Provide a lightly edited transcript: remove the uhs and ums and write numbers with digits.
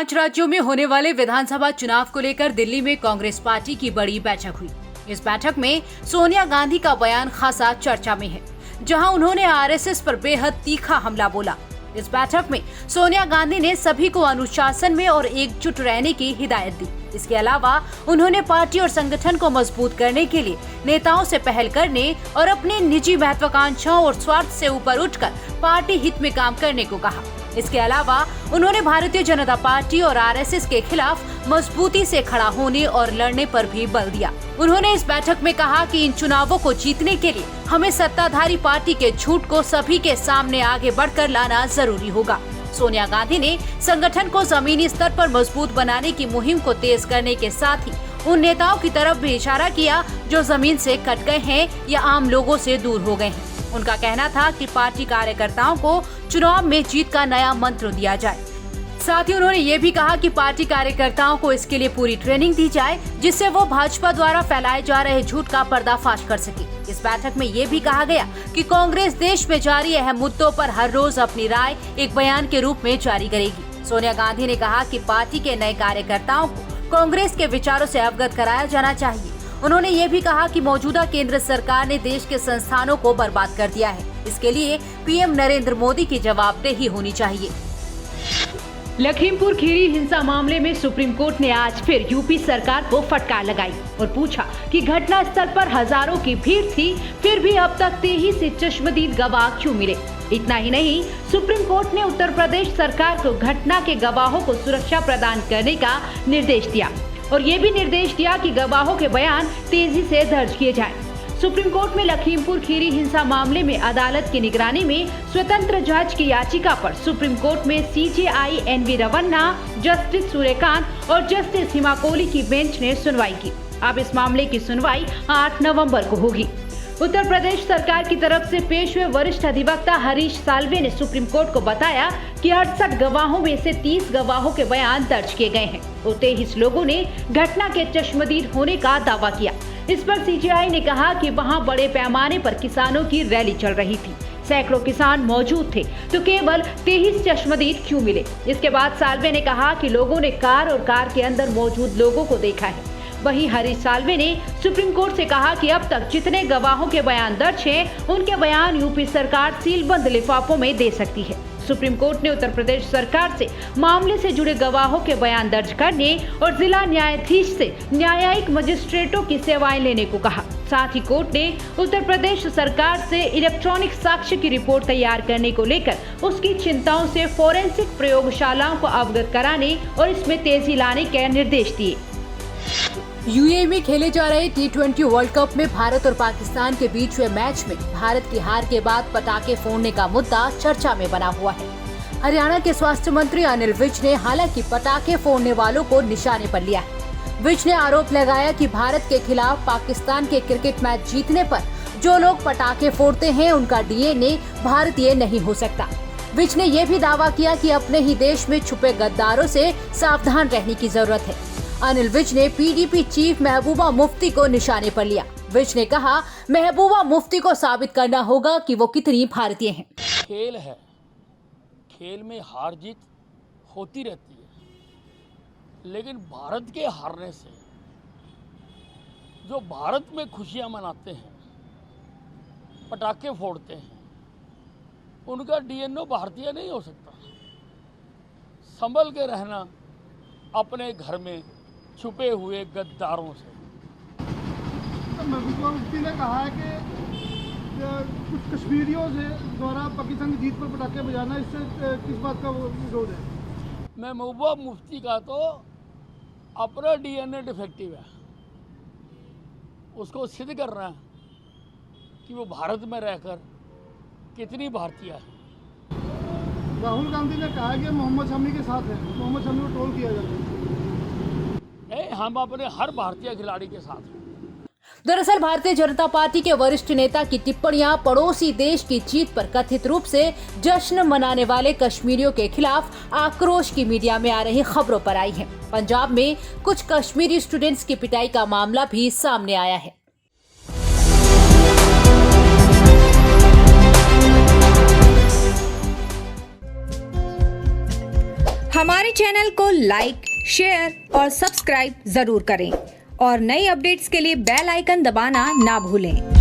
5 राज्यों में होने वाले विधानसभा चुनाव को लेकर दिल्ली में कांग्रेस पार्टी की बड़ी बैठक हुई। इस बैठक में सोनिया गांधी का बयान खासा चर्चा में है, जहां उन्होंने आरएसएस पर बेहद तीखा हमला बोला। इस बैठक में सोनिया गांधी ने सभी को अनुशासन में और एकजुट रहने की हिदायत दी। इसके अलावा उन्होंने पार्टी और संगठन को मजबूत करने के लिए नेताओं से पहल करने और अपनी निजी महत्वाकांक्षाओं और स्वार्थ से ऊपर उठकर पार्टी हित में काम करने को कहा। इसके अलावा उन्होंने भारतीय जनता पार्टी और आरएसएस के खिलाफ मजबूती से खड़ा होने और लड़ने पर भी बल दिया। उन्होंने इस बैठक में कहा कि इन चुनावों को जीतने के लिए हमें सत्ताधारी पार्टी के झूठ को सभी के सामने आगे बढ़कर लाना जरूरी होगा। सोनिया गांधी ने संगठन को जमीनी स्तर पर मजबूत बनाने की मुहिम को तेज करने के साथ ही उन नेताओं की तरफ भी इशारा किया जो जमीन से कट गए हैं या आम लोगों से दूर हो गए हैं। उनका कहना था कि पार्टी कार्यकर्ताओं को चुनाव में जीत का नया मंत्र दिया जाए। साथ ही उन्होंने ये भी कहा कि पार्टी कार्यकर्ताओं को इसके लिए पूरी ट्रेनिंग दी जाए, जिससे वो भाजपा द्वारा फैलाए जा रहे झूठ का पर्दाफाश कर सके। इस बैठक में ये भी कहा गया कि कांग्रेस देश में जारी अहम मुद्दों पर हर रोज अपनी राय एक बयान के रूप में जारी करेगी। सोनिया गांधी ने कहा कि पार्टी के नए कार्यकर्ताओं को कांग्रेस के विचारों से अवगत कराया जाना चाहिए। उन्होंने ये भी कहा कि मौजूदा केंद्र सरकार ने देश के संस्थानों को बर्बाद कर दिया है। इसके लिए पीएम नरेंद्र मोदी की जवाबदेही होनी चाहिए। लखीमपुर खीरी हिंसा मामले में सुप्रीम कोर्ट ने आज फिर यूपी सरकार को फटकार लगाई और पूछा कि घटना स्थल पर हजारों की भीड़ थी, फिर भी अब तक 23 से चश्मदीद गवाह क्यों मिले। इतना ही नहीं, सुप्रीम कोर्ट ने उत्तर प्रदेश सरकार को घटना के गवाहों को सुरक्षा प्रदान करने का निर्देश दिया और ये भी निर्देश दिया कि गवाहों के बयान तेजी से दर्ज किए जाएं। सुप्रीम कोर्ट में लखीमपुर खीरी हिंसा मामले में अदालत की निगरानी में स्वतंत्र जांच की याचिका पर सुप्रीम कोर्ट में CJI NV Ramana, justice Suryakant और जस्टिस हिमा कोहली की बेंच ने सुनवाई की। अब इस मामले की सुनवाई 8 नवंबर को होगी। उत्तर प्रदेश सरकार की तरफ से पेश हुए वरिष्ठ अधिवक्ता हरीश साल्वे ने सुप्रीम कोर्ट को बताया कि 68 गवाहों में से 30 गवाहों के बयान दर्ज किए गए हैं और 23 लोगों ने घटना के चश्मदीद होने का दावा किया। इस पर सीजेआई ने कहा कि वहां बड़े पैमाने पर किसानों की रैली चल रही थी, सैकड़ों किसान मौजूद थे, तो केवल 23 चश्मदीद क्यों मिले। इसके बाद साल्वे ने कहा कि लोगों ने कार और कार के अंदर मौजूद लोगों को देखा है। वहीं हरीश साल्वे ने सुप्रीम कोर्ट से कहा कि अब तक जितने गवाहों के बयान दर्ज हैं, उनके बयान यूपी सरकार सीलबंद लिफाफों में दे सकती है। सुप्रीम कोर्ट ने उत्तर प्रदेश सरकार से मामले से जुड़े गवाहों के बयान दर्ज करने और जिला न्यायाधीश से न्यायिक मजिस्ट्रेटों की सेवाएं लेने को कहा। साथ ही कोर्ट ने उत्तर प्रदेश सरकार से इलेक्ट्रॉनिक साक्ष्य की रिपोर्ट तैयार करने को लेकर उसकी चिंताओं से फोरेंसिक प्रयोगशालाओं को अवगत कराने और इसमें तेजी लाने के निर्देश दिए। यूएई में खेले जा रहे T20 वर्ल्ड कप में भारत और पाकिस्तान के बीच हुए मैच में भारत की हार के बाद पटाखे फोड़ने का मुद्दा चर्चा में बना हुआ है। हरियाणा के स्वास्थ्य मंत्री अनिल विज ने हालांकि पटाखे फोड़ने वालों को निशाने पर लिया है। विज ने आरोप लगाया कि भारत के खिलाफ पाकिस्तान के क्रिकेट मैच जीतने पर जो लोग पटाखे फोड़ते हैं उनका डीएनए भारतीय नहीं हो सकता। विज ने यह भी दावा किया कि अपने ही देश में छुपे गद्दारों से सावधान रहने की जरूरत है। अनिल विज ने पीडीपी चीफ महबूबा मुफ्ती को निशाने पर लिया। विज ने कहा, महबूबा मुफ्ती को साबित करना होगा कि वो कितनी भारतीय हैं। खेल है, खेल में हार जीत होती रहती है, लेकिन भारत के हारने से जो भारत में खुशियां मनाते हैं, पटाखे फोड़ते हैं, उनका डीएनए भारतीय नहीं हो सकता। संभल के रहना अपने घर में छुपे हुए गद्दारों से। महबूबा मुफ्ती ने कहा है कि कुछ कश्मीरियों से द्वारा पाकिस्तान की जीत पर पटाखे बजाना, इससे किस बात का विरोध है? महबूबा मुफ्ती का तो अपना डीएनए डिफेक्टिव है, उसको सिद्ध करना है कि वो भारत में रहकर कितनी भारतीय है। राहुल गांधी ने कहा कि मोहम्मद शमी के साथ है, मोहम्मद शमी को ट्रोल किया जाता है। हम अपने हर भारतीय खिलाड़ी के साथ हैं। दरअसल भारतीय जनता पार्टी के वरिष्ठ नेता की टिप्पणियां पड़ोसी देश की जीत पर कथित रूप से जश्न मनाने वाले कश्मीरियों के खिलाफ आक्रोश की मीडिया में आ रही खबरों पर आई हैं। पंजाब में कुछ कश्मीरी स्टूडेंट्स की पिटाई का मामला भी सामने आया है। हमारे चैनल चैनल को लाइक, शेयर और सब्सक्राइब जरूर करें और नई अपडेट्स के लिए बेल आइकन दबाना ना भूलें।